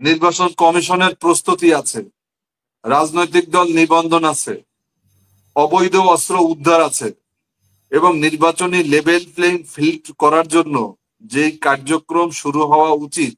নির্বাচন কমিশনের প্রস্তুতি আছে, রাজনৈতিক দল নিবন্ধন আছে, অবৈধ অস্ত্র উদ্ধার আছে এবং নির্বাচনী লেভেল প্লেইং ফিল্ড করার জন্য যেই কার্যক্রম শুরু হওয়া উচিত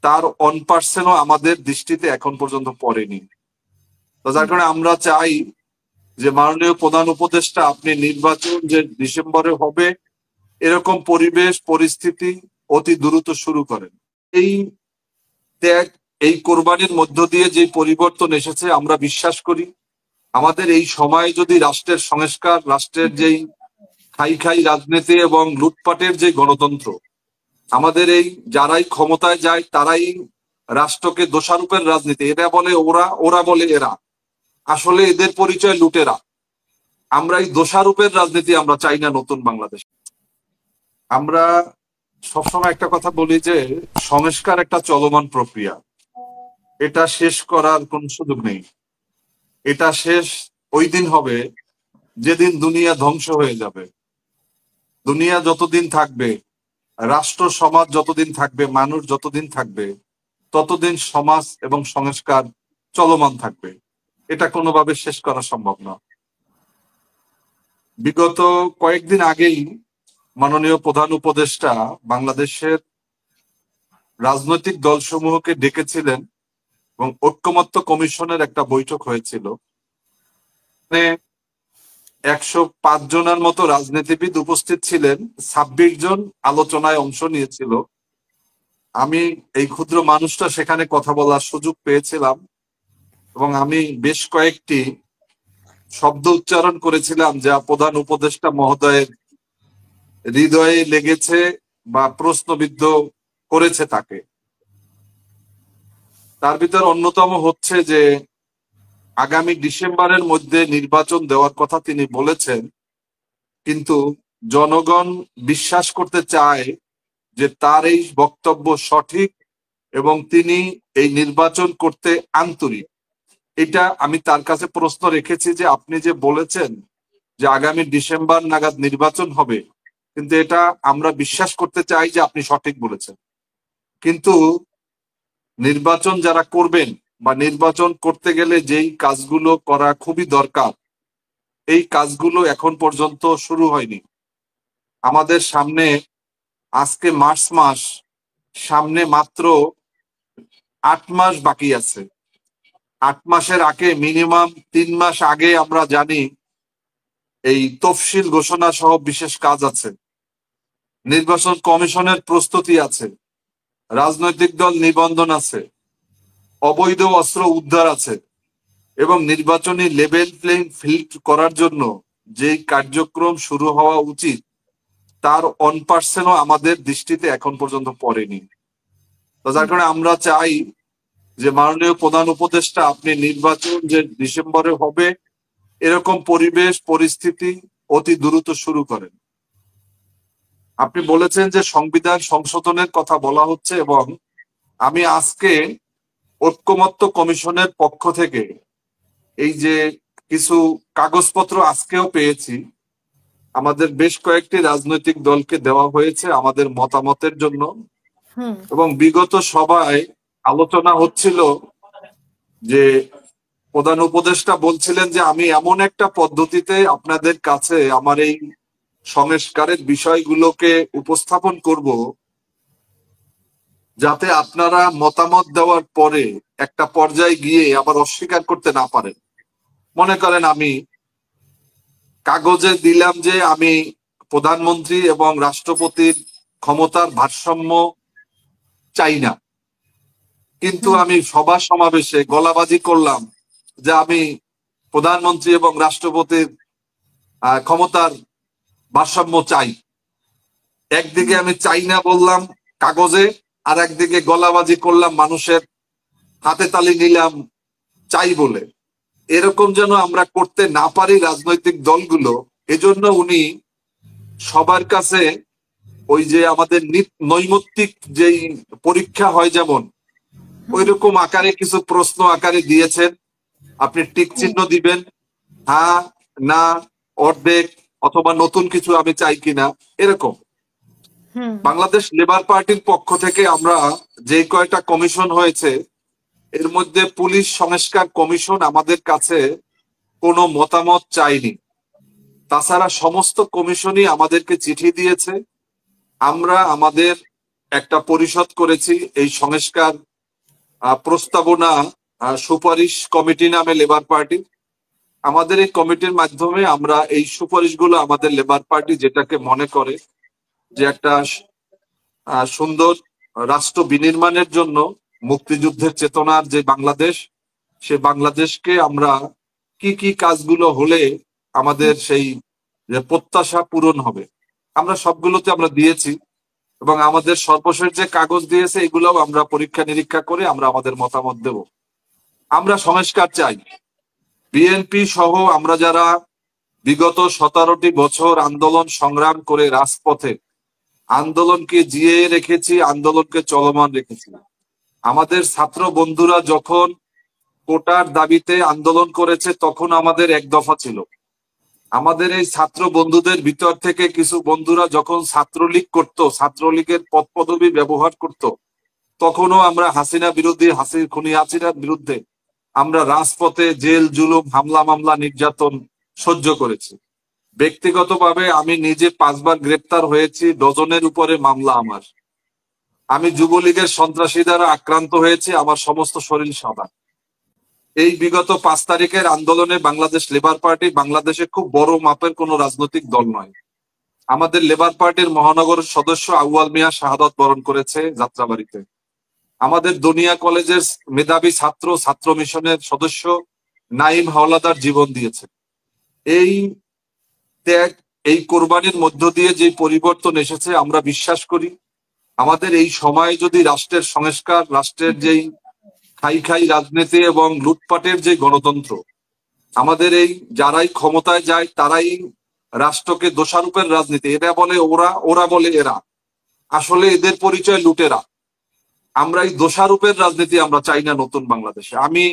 তার 1% আমাদের দৃষ্টিতে এখন পর্যন্ত পড়েনি। তো যার কারণে আমরা চাই যে মাননীয় প্রধান উপদেষ্টা আপনি নির্বাচন যে ডিসেম্বরে হবে এরকম পরিবেশ পরিস্থিতি অতি দ্রুত শুরু করেন। এই ত্যাগ, এই কোরবানির মধ্য দিয়ে যে পরিবর্তন এসেছে আমরা বিশ্বাস করি আমাদের এই সময় যদি রাষ্ট্রের সংস্কার, রাষ্ট্রের যেই খাই খাই রাজনীতি এবং লুটপাটের যে গণতন্ত্র, আমাদের এই যারাই ক্ষমতায় যায় তারাই রাষ্ট্রকে দোষারোপের রাজনীতি, এটা বলে ওরা, ওরা বলে এরা, আসলে এদের পরিচয় লুটেরা। আমরা এই দোষারোপের রাজনীতি আমরা চাই না নতুন বাংলাদেশ। আমরা সবসময় একটা কথা বলি যে সংস্কার একটা চলমান প্রক্রিয়া, এটা শেষ করার কোন সুযোগ নেই। এটা শেষ ওই দিন হবে যেদিন দুনিয়া ধ্বংস হয়ে যাবে। দুনিয়া যতদিন থাকবে, রাষ্ট্র সমাজ যতদিন থাকবে, মানুষ যতদিন থাকবে, ততদিন সমাজ এবং সংস্কার চলমান থাকবে। এটা কোনোভাবে শেষ করা সম্ভব না। বিগত কয়েকদিন আগেই মাননীয় প্রধান উপদেষ্টা বাংলাদেশের রাজনৈতিক দলসমূহকে ডেকেছিলেন এবং ঐক্যমত্য কমিশনের একটা বৈঠক হয়েছিল। 105 জনের মতো রাজনীতিবিদ উপস্থিত ছিলেন, 26 জন আলোচনায় অংশ নিয়েছিল। আমি এই ক্ষুদ্র মানুষটা সেখানে কথা বলার সুযোগ পেয়েছিলাম এবং আমি বেশ কয়েকটি শব্দ উচ্চারণ করেছিলাম যা প্রধান উপদেষ্টা মহোদয়ের হৃদয়ে লেগেছে বা প্রশ্নবিদ্ধ করেছে তাকে। তার ভিতর অন্যতম হচ্ছে যে আগামী ডিসেম্বরের মধ্যে নির্বাচন দেওয়ার কথা তিনি বলেছেন, কিন্তু জনগণ বিশ্বাস করতে চায় যে তার এই বক্তব্য সঠিক এবং তিনি এই নির্বাচন করতে আন্তরিক। এটা আমি তার কাছে প্রশ্ন রেখেছি যে আপনি যে বলেছেন যে আগামী ডিসেম্বর নাগাদ নির্বাচন হবে, কিন্তু এটা আমরা বিশ্বাস করতে চাই যে আপনি সঠিক বলেছেন, কিন্তু নির্বাচন যারা করবেন বা নির্বাচন করতে গেলে যেই কাজগুলো করা খুবই দরকার এই কাজগুলো এখন পর্যন্ত শুরু হয়নি। আমাদের সামনে আজকে মার্চ মাস, সামনে মাত্র 8 মাস বাকি আছে। 8 মাসের আগে মিনিমাম 3 মাস আগে আমরা জানি এই তফসিল ঘোষণা সহ বিশেষ কাজ আছে, নির্বাচন কমিশনের প্রস্তুতি আছে, রাজনৈতিক দল নিবন্ধন আছে, অবৈধ অস্ত্র উদ্ধার আছে এবং নির্বাচনী লেভেল প্লেইং ফিল্ড করার জন্য যেই কার্যক্রম শুরু হওয়া উচিত তার 1% আমাদের দৃষ্টিতে এখন পর্যন্ত পড়েনি। তো যার কারণে আমরা চাই যে মাননীয় প্রধান উপদেষ্টা আপনি নির্বাচন যে ডিসেম্বরে হবে এরকম পরিবেশ পরিস্থিতি অতি দ্রুত শুরু করেন। আপনি বলেছেন যে সংবিধান সংশোধনের কথা বলা হচ্ছে এবং আমি আজকে ঐক্যমত্য কমিশনের পক্ষ থেকে এই যে কিছু কাগজপত্র আজকেও পেয়েছি, আমাদের বেশ কয়েকটি রাজনৈতিক দলকে দেওয়া হয়েছে আমাদের মতামতের জন্য। এবং বিগত সভায় আলোচনা হচ্ছিল যে প্রধান উপদেষ্টা বলছিলেন যে আমি এমন একটা পদ্ধতিতে আপনাদের কাছে আমার এই সংস্কারের বিষয়গুলোকে উপস্থাপন করব যাতে আপনারা মতামত দেওয়ার পরে একটা পর্যায়ে গিয়ে আবার অস্বীকার করতে না পারেন। মনে করেন আমি কাগজে দিলাম যে আমি প্রধানমন্ত্রী এবং রাষ্ট্রপতির ক্ষমতার ভারসাম্য চাই না, কিন্তু আমি সভা সমাবেশে গলাবাজি করলাম যে আমি প্রধানমন্ত্রী এবং রাষ্ট্রপতির ক্ষমতার ভারসাম্য চাই। একদিকে আমি চাই না বললাম কাগজে, আর একদিকে গলাবাজি করলাম, মানুষের হাতে তালি নিলাম চাই বলে। এরকম যেন আমরা করতে না পারি রাজনৈতিক দলগুলো, এজন্য উনি সবার কাছে ওই যে আমাদের নৈমিত্তিক যেই পরীক্ষা হয় যেমন ওই রকম আকারে কিছু প্রশ্ন আকারে দিয়েছেন। আপনি টিক চিহ্ন দিবেন, হ্যাঁ না অর্ধেক অথবা নতুন কিছু আমি চাই কিনা, এরকম। হুম। বাংলাদেশ লেবার পার্টির পক্ষ থেকে আমরা যে কয়টা কমিশন হয়েছে এর মধ্যে পুলিশ সংস্কার কমিশন আমাদের কাছে কোনো মতামত চাইনি। তাছাড়া সমস্ত কমিশনই আমাদেরকে চিঠি দিয়েছে। আমরা আমাদের একটা পরিষদ করেছি এই সংস্কার প্রস্তাবনা সুপারিশ কমিটি নামে লেবার পার্টি। আমাদের এই কমিটির মাধ্যমে আমরা এই সুপারিশগুলো আমাদের লেবার পার্টি যেটাকে মনে করে যে একটা সুন্দর রাষ্ট্র বিনির্মাণের জন্য মুক্তিযুদ্ধের চেতনার যে বাংলাদেশ, সে বাংলাদেশকে আমরা কি কি কাজগুলো হলে আমাদের সেই যে প্রত্যাশা পূরণ হবে, আমরা সবগুলোতে আমরা দিয়েছি। এবং আমাদের সর্বশেষ যে কাগজ দিয়েছে এগুলোও আমরা পরীক্ষা নিরীক্ষা করে আমরা আমাদের মতামত দেব। আমরা সংস্কার চাই। বিএনপি সহ আমরা যারা বিগত 17টি বছর আন্দোলন সংগ্রাম করে রাজপথে আন্দোলনকে জিয়ে রেখেছি, আন্দোলনকে চলমান রেখেছি। আমাদের ছাত্র বন্ধুরা যখন কোটার দাবিতে আন্দোলন করেছে তখন আমাদের এক দফা ছিল। আমাদের এই ছাত্র বন্ধুদের ভিতর থেকে কিছু বন্ধুরা যখন ছাত্রলীগ করত, ছাত্রলীগের পদ পদবি ব্যবহার করত, তখনও আমরা হাসিনা বিরোধী খুনি হাসিনার বিরুদ্ধে আমরা রাজপথে জেল জুলুম হামলা মামলা নির্যাতন সহ্য করেছি। ব্যক্তিগতভাবে আমি নিজে 5বার গ্রেপ্তার হয়েছি, ডজনের উপরে মামলা আমার। আমি যুবলীগের সন্ত্রাসী দ্বারা আক্রান্ত হয়েছি, আমার সমস্ত শরীর সাদা। এই বিগত 5 তারিখের আন্দোলনে বাংলাদেশ লেবার পার্টি বাংলাদেশে খুব বড় মাপের কোনো রাজনৈতিক দল নয়। আমাদের লেবার পার্টির মহানগর সদস্য আউয়াল মিয়া শাহাদাত বরণ করেছে যাত্রাবাড়িতে। আমাদের দুনিয়া কলেজের মেধাবী ছাত্র মিশনের সদস্য নাইম হাওলাদার জীবন দিয়েছে। এই ত্যাগ, এই কোরবানির মধ্য দিয়ে যে পরিবর্তন এসেছে আমরা বিশ্বাস করি আমাদের এই সময় যদি রাষ্ট্রের সংস্কার, রাষ্ট্রের যেই খাই খাই রাজনীতি এবং লুটপাটের যে গণতন্ত্র, আমাদের এই যারাই ক্ষমতায় যায় তারাই রাষ্ট্রকে দোষারোপের রাজনীতি, এরা বলে ওরা, ওরা বলে এরা, আসলে এদের পরিচয় লুটেরা। আমরা এই দোষারোপের রাজনীতি আমরা চাই না নতুন বাংলাদেশে। আমি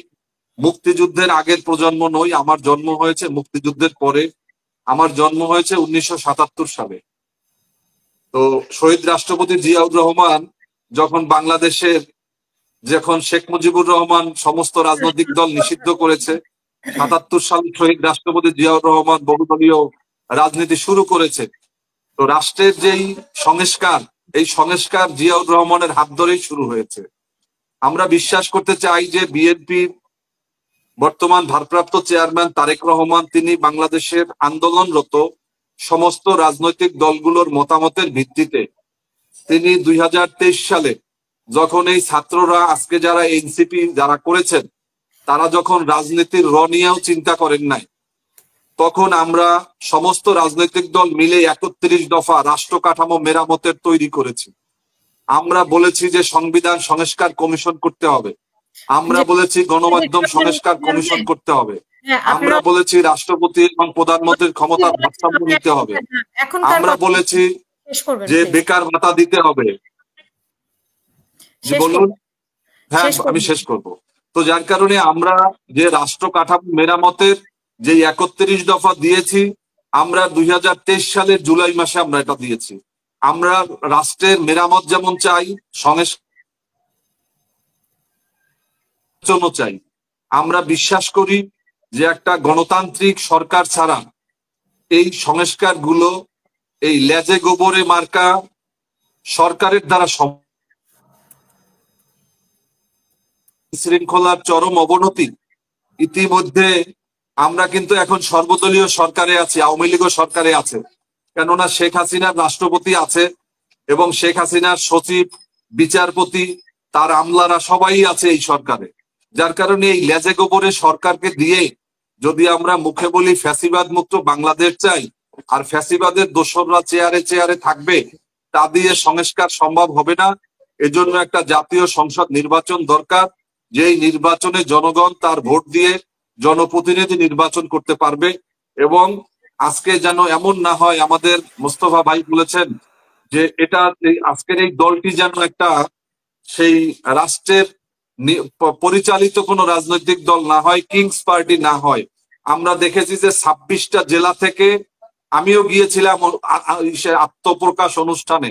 মুক্তিযুদ্ধের আগের প্রজন্ম নই, আমার জন্ম হয়েছে মুক্তিযুদ্ধের পরে। আমার জন্ম হয়েছে 1977 সালে। তো শহীদ রাষ্ট্রপতি জিয়াউর রহমান যখন বাংলাদেশের, যখন শেখ মুজিবুর রহমান সমস্ত রাজনৈতিক দল নিষিদ্ধ করেছে, 77 সালে শহীদ রাষ্ট্রপতি জিয়াউর রহমান বহুদলীয় রাজনীতি শুরু করেছে। তো রাষ্ট্রের যেই সংস্কার, এই সংস্কার জিয়াউর রহমানের হাত ধরেই শুরু হয়েছে। আমরা বিশ্বাস করতে চাই যে বিএনপির বর্তমান ভারপ্রাপ্ত চেয়ারম্যান তারেক রহমান তিনি বাংলাদেশের আন্দোলনরত সমস্ত রাজনৈতিক দলগুলোর মতামতের ভিত্তিতে তিনি 2023 সালে যখন এই ছাত্ররা আজকে যারা এনসিপি যারা করেছেন তারা যখন রাজনীতির নিয়েও চিন্তা করেন নাই, তখন আমরা সমস্ত রাজনৈতিক দল মিলে 31 দফা রাষ্ট্র কাঠামো মেরামতের তৈরি করেছি। আমরা বলেছি যে সংবিধান সংস্কার কমিশন করতে হবে, আমরা বলেছি গণমাধ্যম সংস্কার কমিশন করতে হবে, আমরা বলেছি রাষ্ট্রপতি এবং প্রধানমন্ত্রীর ক্ষমতার ভারসাম্য নিতে হবে, আমরা বলেছি যে বেকার ভাতা দিতে হবে। বলুন। হ্যাঁ, আমি শেষ করব। তো যার কারণে আমরা যে রাষ্ট্র কাঠামো মেরামতের যে 31 দফা দিয়েছি, আমরা 2023 সালের জুলাই মাসে আমরা এটা দিয়েছি। আমরা রাষ্ট্রের মেরামত যেমন চাই, সংস্কার চাই। আমরা বিশ্বাস করি যে একটা গণতান্ত্রিক সরকার ছাড়া এই সংস্কার গুলো এই লেজে গোবরে মার্কা সরকারের দ্বারা শৃঙ্খলার চরম অবনতি। ইতিমধ্যে আমরা কিন্তু এখন সর্বদলীয় সরকারে আছি, আওয়ামী লীগও সরকারে আছে, কেননা শেখ হাসিনার রাষ্ট্রপতি আছে এবং শেখ হাসিনার সচিব, বিচারপতি, তার আমলারা সবাই আছে এই সরকারে। যার কারণে এই লেজে গোবরে সরকারকে দিয়ে যদি আমরা মুখে বলি ফ্যাসিবাদ মুক্ত বাংলাদেশ চাই, আর ফ্যাসিবাদের দোসররা চেয়ারে চেয়ারে থাকবে, তা দিয়ে সংস্কার সম্ভব হবে না। এজন্য একটা জাতীয় সংসদ নির্বাচন দরকার, যেই নির্বাচনে জনগণ তার ভোট দিয়ে জনপ্রতিনিধি নির্বাচন করতে পারবে। এবং আজকে যেন এমন না হয়, আমাদের মোস্তফা ভাই বলেছেন যে এটা আজকের এই দলটি যেন একটা সেই রাষ্ট্রের পরিচালিত কোনো রাজনৈতিক দল না হয়, কিংস পার্টি না হয়। আমরা দেখেছি যে 26টা জেলা থেকে, আমিও গিয়েছিলাম আত্মপ্রকাশ অনুষ্ঠানে,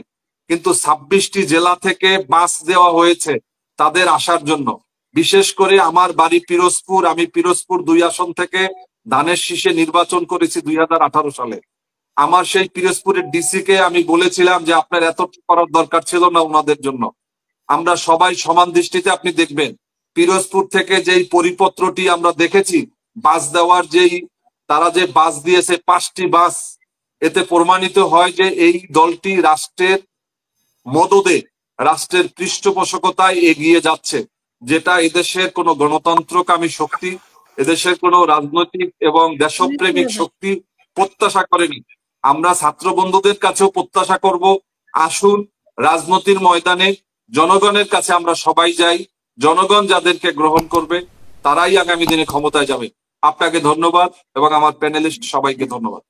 কিন্তু 26টি জেলা থেকে বাস দেওয়া হয়েছে তাদের আসার জন্য। বিশেষ করে আমার বাড়ি পিরোজপুর, আমি পিরোজপুর 2 আসন থেকে ধানের শীষে নির্বাচন করেছি 2018 সালে। আমার সেই পিরোজপুরের ডিসি কে আমি বলেছিলাম যে আপনার এত করার দরকার ছিল না ওনাদের জন্য। আমরা সবাই সমান দৃষ্টিতে, আপনি দেখবেন পিরোজপুর থেকে যেই পরিপত্রটি আমরা দেখেছি, বাস দেওয়ার যেই তারা যে বাস দিয়েছে 5টি বাস, এতে প্রমাণিত হয় যে এই দলটি রাষ্ট্রের মদদে, রাষ্ট্রের পৃষ্ঠপোষকতায় এগিয়ে যাচ্ছে, যেটা এদেশের কোনো গণতন্ত্রকামী শক্তি, এদেশের কোনো রাজনৈতিক এবং দেশপ্রেমিক শক্তি প্রত্যাশা করেনি। আমরা ছাত্র বন্ধুদের কাছেও প্রত্যাশা করব, আসুন রাজনীতির ময়দানে জনগণের কাছে আমরা সবাই যাই। জনগণ যাদেরকে গ্রহণ করবে তারাই আগামী দিনে ক্ষমতায় যাবে। আপনাকে ধন্যবাদ এবং আমার প্যানেলিস্ট সবাইকে ধন্যবাদ।